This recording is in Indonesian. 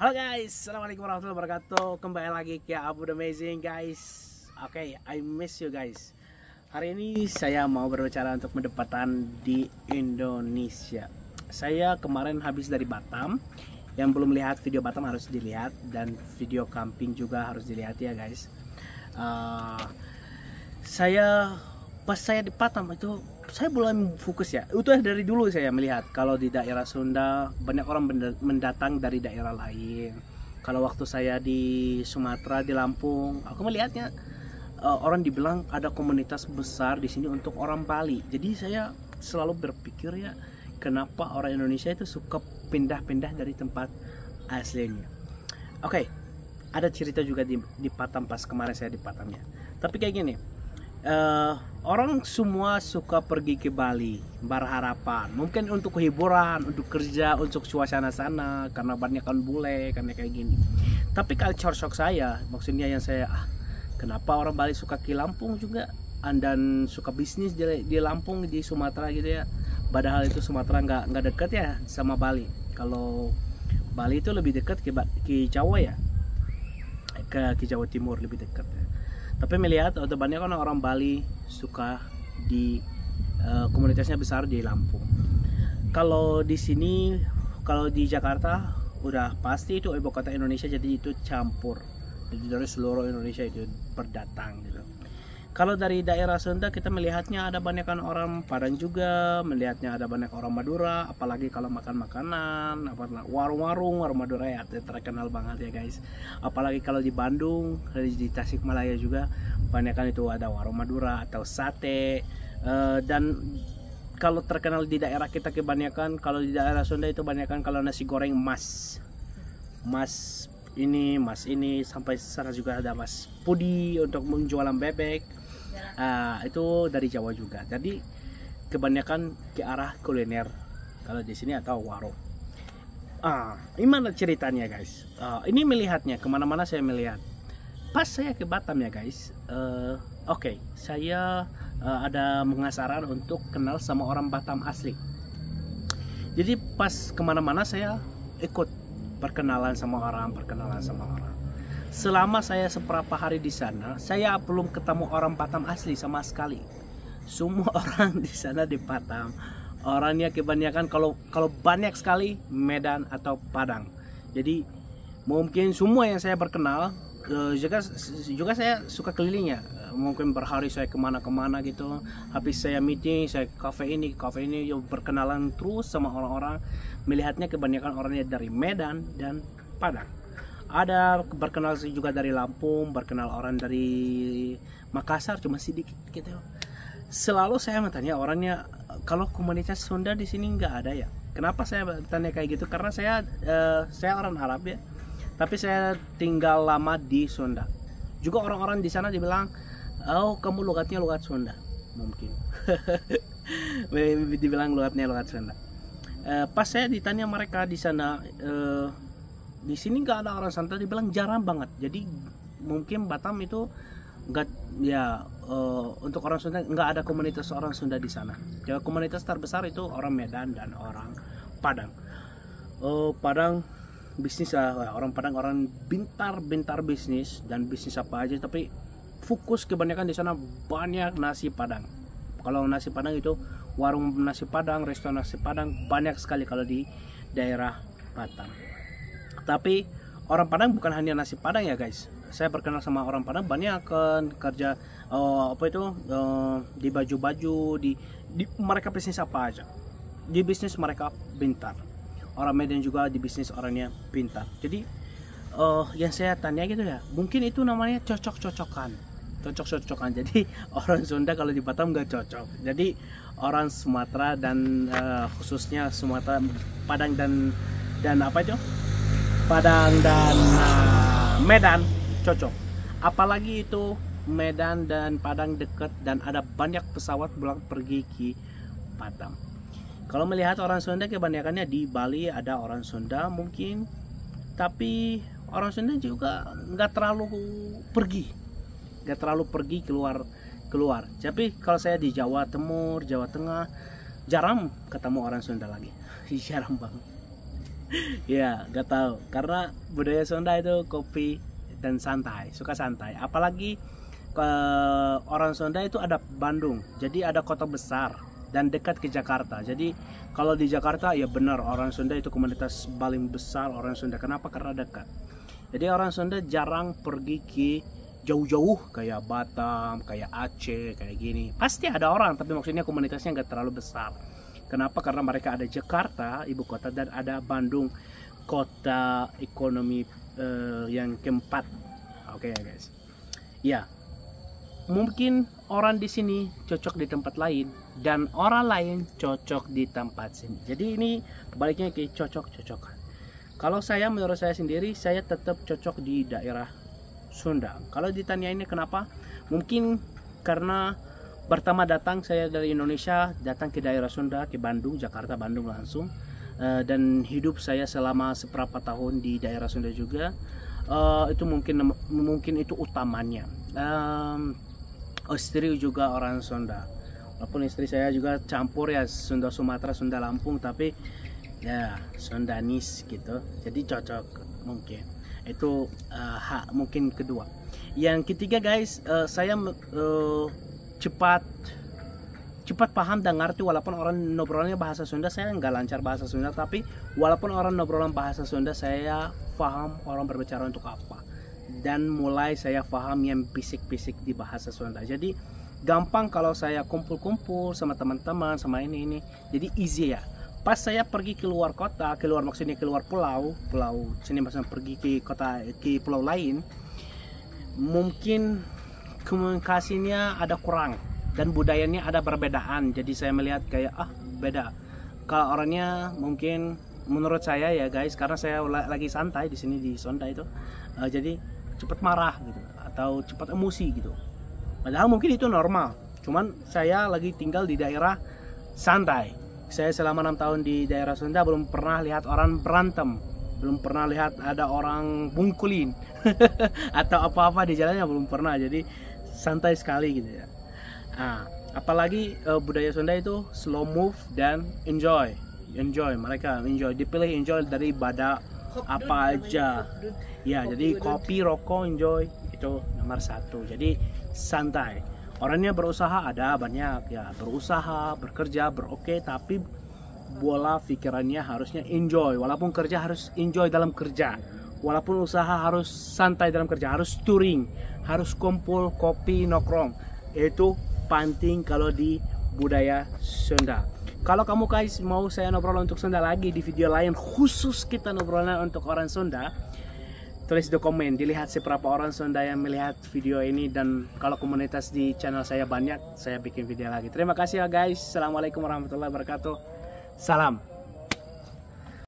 Halo guys, assalamualaikum warahmatullahi wabarakatuh. Kembali lagi ke Abu The Amazing guys. Oke, I miss you guys. Hari ini saya mau berbicara untuk pendapatan di Indonesia. Saya kemarin habis dari Batam. Yang belum lihat video Batam harus dilihat, dan video camping juga harus dilihat ya guys. Pas saya di Batam itu saya belum fokus ya. Itu dari dulu saya melihat kalau di daerah Sunda banyak orang mendatang dari daerah lain. Kalau waktu saya di Sumatera, di Lampung, aku melihatnya orang dibilang ada komunitas besar di sini untuk orang Bali. Jadi saya selalu berpikir ya, kenapa orang Indonesia itu suka pindah-pindah dari tempat aslinya. Oke, ada cerita juga di Batam pas kemarin saya di Batamnya. Tapi kayak gini. Orang semua suka pergi ke Bali berharapan mungkin untuk hiburan, untuk kerja, untuk suasana sana karena banyak kan bule, karena kayak gini. Tapi culture shock saya, maksudnya yang saya kenapa orang Bali suka ke Lampung juga dan suka bisnis di Lampung, di Sumatera gitu ya, padahal itu Sumatera nggak dekat ya sama Bali. Kalau Bali itu lebih dekat ke Jawa ya, ke Jawa Timur lebih dekat ya. Tapi melihat ada banyak orang Bali suka di komunitasnya besar di Lampung. Kalau di sini, kalau di Jakarta udah pasti itu ibu kota Indonesia, jadi itu campur. Jadi dari seluruh Indonesia itu berdatang gitu. Kalau dari daerah Sunda kita melihatnya ada banyak orang Padang juga, melihatnya ada banyak orang Madura, apalagi kalau makan makanan, warung Madura ya terkenal banget ya guys. Apalagi kalau di Bandung, di Tasikmalaya juga banyak kan itu ada warung Madura atau sate. Dan kalau terkenal di daerah kita kebanyakan, kalau di daerah Sunda itu banyakan kalau nasi goreng mas ini sampai sana juga ada Mas Pudi untuk menjualan bebek. Itu dari Jawa juga. Jadi kebanyakan ke arah kuliner kalau di sini atau warung. Gimana ceritanya guys? Ini melihatnya kemana-mana saya melihat. Pas saya ke Batam ya guys. Oke, saya ada mengasaran untuk kenal sama orang Batam asli. Jadi pas kemana-mana saya ikut perkenalan sama orang. Selama saya seberapa hari di sana, saya belum ketemu orang Batam asli sama sekali. Semua orang di sana di Batam, orangnya kebanyakan kalau banyak sekali Medan atau Padang. Jadi mungkin semua yang saya berkenal juga saya suka kelilingnya. Mungkin berhari saya kemana-kemana gitu. Habis saya meeting, saya kafe ini berkenalan terus sama orang-orang. Melihatnya kebanyakan orangnya dari Medan dan Padang. Ada berkenal juga dari Lampung, berkenal orang dari Makassar cuma sedikit gitu. Selalu saya bertanya orangnya, kalau komunitas Sunda di sini nggak ada ya? Kenapa saya bertanya kayak gitu? Karena saya orang Arab ya, tapi saya tinggal lama di Sunda. Juga orang-orang di sana dibilang, oh kamu logatnya logat Sunda, mungkin. Dibilang logatnya logat Sunda. Pas saya ditanya mereka di sana, di sini nggak ada orang Sunda, dibilang jarang banget. Jadi mungkin Batam itu nggak ya, untuk orang Sunda nggak ada komunitas orang Sunda di sana. Ya, komunitas terbesar itu orang Medan dan orang Padang. Padang bisnis orang Padang orang bintar bisnis dan bisnis apa aja, tapi fokus kebanyakan di sana banyak nasi Padang. Kalau nasi Padang itu warung nasi Padang, restoran nasi Padang banyak sekali kalau di daerah Batam. Tapi orang Padang bukan hanya nasi Padang ya guys. Saya berkenal sama orang Padang banyak kan kerja di baju-baju, di mereka bisnis apa aja. Di bisnis mereka pintar. Orang Medan juga di bisnis orangnya pintar. Jadi yang saya tanya gitu ya, mungkin itu namanya cocok-cocokan. Jadi orang Sunda kalau di Batam nggak cocok. Jadi orang Sumatera dan khususnya Sumatera, Padang dan apa itu? Padang dan Medan cocok. Apalagi itu Medan dan Padang dekat dan ada banyak pesawat pulang pergi ke Batam. Kalau melihat orang Sunda kebanyakannya di Bali ada orang Sunda mungkin, tapi orang Sunda juga nggak terlalu pergi keluar. Tapi kalau saya di Jawa Timur, Jawa Tengah jarang ketemu orang Sunda lagi. Jarang banget. Ya, gak tahu. Karena budaya Sunda itu kopi dan santai, suka santai. Apalagi ke orang Sunda itu ada Bandung. Jadi ada kota besar dan dekat ke Jakarta. Jadi kalau di Jakarta ya benar orang Sunda itu komunitas paling besar orang Sunda. Kenapa? Karena dekat. Jadi orang Sunda jarang pergi ke jauh-jauh kayak Batam, kayak Aceh, kayak gini. Pasti ada orang, tapi maksudnya komunitasnya nggak terlalu besar. Kenapa? Karena mereka ada Jakarta, ibu kota, dan ada Bandung, kota ekonomi yang keempat. Oke ya guys. Ya, mungkin orang di sini cocok di tempat lain dan orang lain cocok di tempat sini. Jadi ini baliknya ke cocok-cocokan. Kalau saya, menurut saya sendiri, saya tetap cocok di daerah Sunda. Kalau ditanya ini kenapa? Mungkin karena pertama datang saya dari Indonesia, datang ke daerah Sunda, ke Bandung, Jakarta, Bandung langsung, dan hidup saya selama seberapa tahun di daerah Sunda juga. Itu mungkin itu utamanya. Istri juga orang Sunda, walaupun istri saya juga campur ya, Sunda Sumatera, Sunda Lampung, tapi ya Sundanis gitu, jadi cocok mungkin. Itu mungkin kedua. Yang ketiga guys, saya cepat paham dan ngerti, walaupun orang ngobrolnya bahasa Sunda, saya nggak lancar bahasa Sunda, tapi walaupun orang ngobrolan bahasa Sunda, saya paham orang berbicara untuk apa, dan mulai saya paham yang bisik-bisik di bahasa Sunda. Jadi gampang kalau saya kumpul-kumpul sama teman-teman, sama ini, jadi easy ya. Pas saya pergi ke luar kota, maksudnya keluar pulau sini, maksudnya pergi ke kota, ke pulau lain, mungkin komunikasinya ada kurang dan budayanya ada perbedaan. Jadi saya melihat kayak beda. Kalau orangnya mungkin menurut saya ya guys, karena saya lagi santai di sini di Sunda itu, jadi cepat marah gitu atau cepat emosi gitu. Padahal mungkin itu normal. Cuman saya lagi tinggal di daerah santai. Saya selama 6 tahun di daerah Sunda belum pernah lihat orang berantem, belum pernah lihat ada orang bungkulin atau apa-apa di jalannya, belum pernah. Jadi santai sekali gitu ya. Apalagi budaya Sunda itu slow move dan enjoy. Mereka enjoy, dipilih enjoy daripada apa aja. Ya, jadi kopi, rokok, enjoy itu nomor 1. Jadi santai. Orangnya berusaha ada banyak ya, berusaha, bekerja, beroke, tapi bola pikirannya harusnya enjoy. Walaupun kerja harus enjoy dalam kerja, walaupun usaha harus santai dalam kerja, harus touring, harus kumpul, kopi, nongkrong. Itu penting kalau di budaya Sunda. Kalau kamu guys mau saya ngobrol untuk Sunda lagi di video lain, khusus kita ngobrolnya untuk orang Sunda, tulis di komen, dilihat seberapa orang Sunda yang melihat video ini, dan kalau komunitas di channel saya banyak, saya bikin video lagi. Terima kasih ya guys. Assalamualaikum warahmatullahi wabarakatuh. Salam.